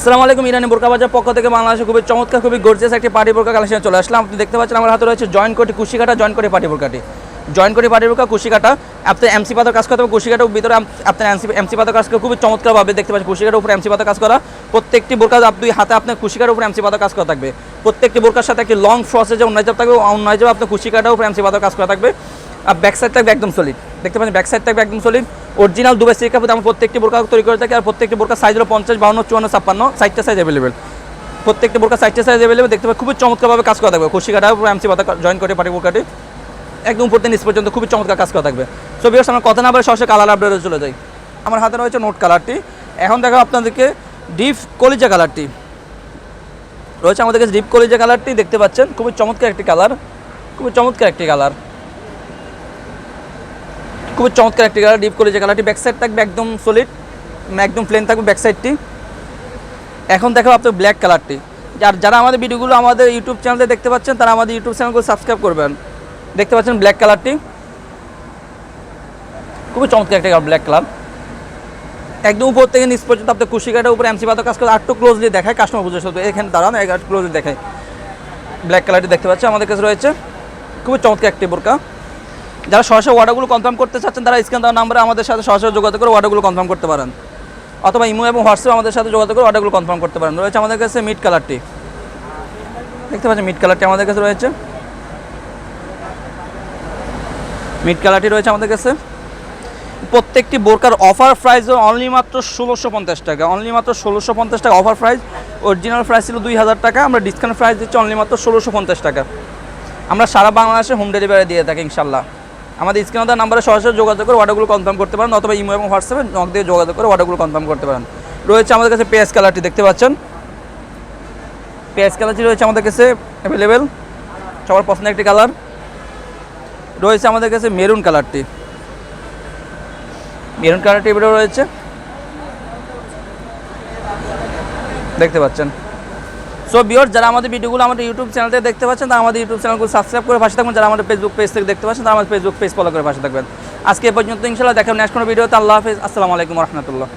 আসসালামু আলাইকুম। ইরানি বোরকা বাজার পক্ষ থেকে বাংলাদেশে খুবই চমৎকার খুবই গর্জিয়াস একটি পার্টি বোরকা কালেকশন চলে আসলাম। আপনি দেখতে পাচ্ছেন আমার হাতে রয়েছে জয়েন্ট কোটি কুশিকাটা, জয়েন্ট কোটি পার্টি বোরকাটি, জয়েন্ট কোটি পার্টি বোরকা কুশিকাটা। আপনার এমসি পাতার কাজ করতে হবে, কুশিকাটার ভিতরে আপনার এমসি পাতার কাজ করে খুবই চমৎকারভাবে দেখতে পাচ্ছেন। কুশিকাটার উপরে এমসি পাতার কাজ করা, প্রত্যেকটি বোরকা দুই হাতে আপনার কুশিকাটার উপরে এমসি পাতার কাজ করা থাকবে। প্রত্যেকটি বোরকার সাথে একটি লং ফ্রসে যে অন্য থাকবে, অন্য যাবে আপনার কুশিকাটার উপরে এমসি পাতার কাজ করা থাকবে। আর ব্যাক সাইড থাকবে একদম সলিড, দেখতে পাচ্ছেন ব্যাক সাইড থাকবে একদম সলিড অরিজিনাল দুবাই সিল্ক কাপড়। আমরা প্রত্যেকটি বোরকা তৈরি করে থাকি। আর প্রত্যেকটি বোরকার সাইজ হলো 50, 52, 54, 56, 60টা সাইজ অ্যাভেলেবেল। প্রত্যেকটি বোরকা 60টা সাইজ অ্যাভেলেবেল। দেখতে পাবেন খুবই চমৎকারভাবে কাজ করা থাকবে। কুশিকাটা উপরে এমসি পাতা জয়েন করে পার্টি বোরকাটি একদম উপর থেকে নিচ পর্যন্ত খুবই চমৎকার কাজ করা থাকবে। সো ভিউয়ার্স, আমরা কথা না বলে সরাসরি কালার আপডেটে চলে যাই। আমার হাতে রয়েছে নোট কালারটি। এখন দেখো আপনাদেরকে ডিপ কলিজা কালারটি রয়েছে আমাদের কাছে। ডিপ কলিজা কালারটি দেখতে পাচ্ছেন খুবই চমৎকার একটি কালার, খুবই চমৎকার একটি কালার, খুবই চমৎকার একটি কালার ডিপ কলিজা কালারটি। ব্যাক সাইড থাকবে একদম সলিড, একদম প্লেন থাকবে ব্যাক সাইডটি। এখন দেখো আপনার ব্ল্যাক কালারটি। যারা আমাদের ভিডিওগুলো আমাদের ইউটিউব চ্যানেলে দেখতে পাচ্ছেন তারা আমাদের ইউটিউব চ্যানেলগুলো সাবস্ক্রাইব করবেন। দেখতে পাচ্ছেন ব্ল্যাক কালারটি, খুবই চমৎকার একটা ব্ল্যাক কালার। একদম উপর থেকে নিচ পর্যন্ত আপনার কুশিকাটার উপরে এমসি পাতা কাজ করে। আরেকটু ক্লোজলি দেখায়, কাস্টমার বুঝে শুধু এখানে দাঁড়ান, একটু ক্লোজলি দেখায়। ব্ল্যাক কালারটি দেখতে পাচ্ছেন আমাদের কাছে রয়েছে, খুবই চমৎকার একটি বোরকা। যারা সরাসরি অর্ডারগুলো কনফার্ম করতে চাচ্ছেন তারা স্ক্রিন দেওয়া নাম্বারে আমাদের সাথে সরাসরি যোগাযোগ করে অর্ডারগুলো কনফার্ম করতে পারেন, অথবা ইমো এবং হোয়াটসঅ্যাপে আমাদের সাথে যোগাযোগ করে অর্ডারগুলো কনফার্ম করতে পারেন। রয়েছে আমাদের কাছে মিড কালারটি, দেখতে পাচ্ছেন মিড কালারটি আমাদের কাছে রয়েছে, মিড কালারটি রয়েছে আমাদের কাছে। প্রত্যেকটি বোরকার অফার প্রাইস অনলি মাত্র 1650 টাকা, অনলি মাত্র 1650 টাকা অফার প্রাইস। অরিজিনাল প্রাইস ছিল 2000 টাকা, আমরা ডিসকাউন্ট প্রাইস দিচ্ছি অনলি মাত্র 1650 টাকা। আমরা সারা বাংলাদেশে হোম ডেলিভারি দিয়ে থাকি ইনশাল্লাহ। আমাদের স্ক্রিনে দেওয়া নাম্বারে সরাসরি যোগাযোগ করে অর্ডারগুলো কনফার্ম করতে পারেন, অথবা ইমো এবং হোয়াটসঅ্যাপে নক দিয়ে যোগাযোগ করে অর্ডারগুলো কনফার্ম করতে পারেন। রয়েছে আমাদের কাছে পেঁয়াজ কালারটি, দেখতে পাচ্ছেন পেঁয়াজ কালারটি রয়েছে আমাদের কাছে অ্যাভেলেবেল, সবার পছন্দের একটি কালার। রয়েছে আমাদের কাছে মেরুন কালারটি, মেরুন কালারটি এবারে রয়েছে, দেখতে পাচ্ছেন। সো ভিউয়ার্স, যারা আমাদের ভিডিওগুলো আমাদের ইউটিউব চ্যানেল থেকে দেখতে পাচ্ছেন তারা আমাদের ইউটিউব চ্যানেলগুলো সাবস্ক্রাইব করে পাশে থাকবেন। যারা আমাদের ফেসবুক পেজ থেকে দেখতে পাচ্ছেন তারা আমাদের ফেসবুক পেজ ফলো করে পাশে থাকবেন। আজকে এ পর্যন্ত ইনশাআল্লাহ দেখা হবে নেক্সট কোনো ভিডিওতে। আল্লাহ হাফেজ, আসসালামু আলাইকুম ওয়া রাহমাতুল্লাহ।